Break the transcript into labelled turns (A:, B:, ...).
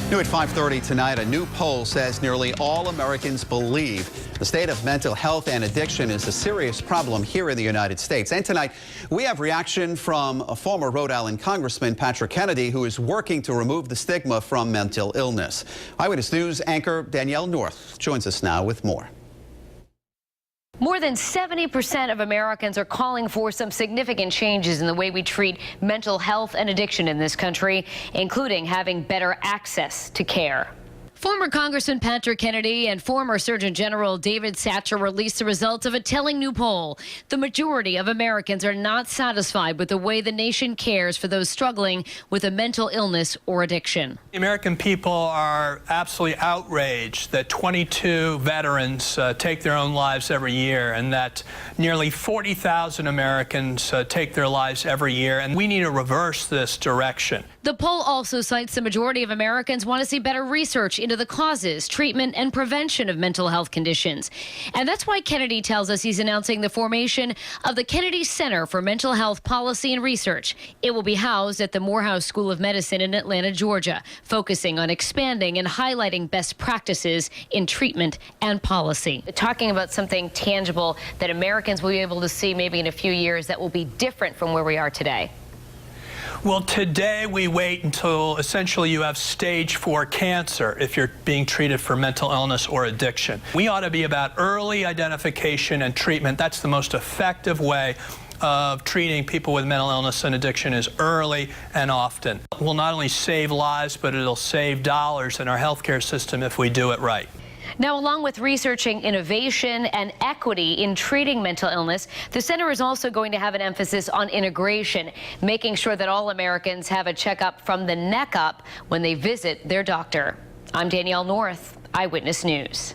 A: New at 5:30 tonight, a new poll says nearly all Americans believe the state of mental health and addiction is a serious problem here in the United States. And tonight, we have reaction from a former Rhode Island Congressman, Patrick Kennedy, who is working to remove the stigma from mental illness. Eyewitness News anchor Danielle North joins us now with more.
B: More than 70% of Americans are calling for some significant changes in the way we treat mental health and addiction in this country, including having better access to care. Former Congressman Patrick Kennedy and former Surgeon General David Satcher released the results of a telling new poll. The majority of Americans are not satisfied with the way the nation cares for those struggling with a mental illness or addiction.
C: The American people are absolutely outraged that 22 veterans take their own lives every year, and that nearly 40,000 Americans take their lives every year, and we need to reverse this direction.
B: The poll also cites the majority of Americans want to see better research into the causes, treatment, and prevention of mental health conditions. And that's why Kennedy tells us he's announcing the formation of the Kennedy Center for Mental Health Policy and Research. It will be housed at the Morehouse School of Medicine in Atlanta, Georgia, focusing on expanding and highlighting best practices in treatment and policy. Talking about something tangible that Americans will be able to see maybe in a few years that will be different from where we are today.
C: Well, today we wait until essentially you have stage 4 cancer if you're being treated for mental illness or addiction. We ought to be about early identification and treatment. That's the most effective way of treating people with mental illness and addiction, is early and often. It will not only save lives, but it'll save dollars in our healthcare system if we do it right.
B: Now, along with researching innovation and equity in treating mental illness, the center is also going to have an emphasis on integration, making sure that all Americans have a checkup from the neck up when they visit their doctor. I'm Danielle North, Eyewitness News.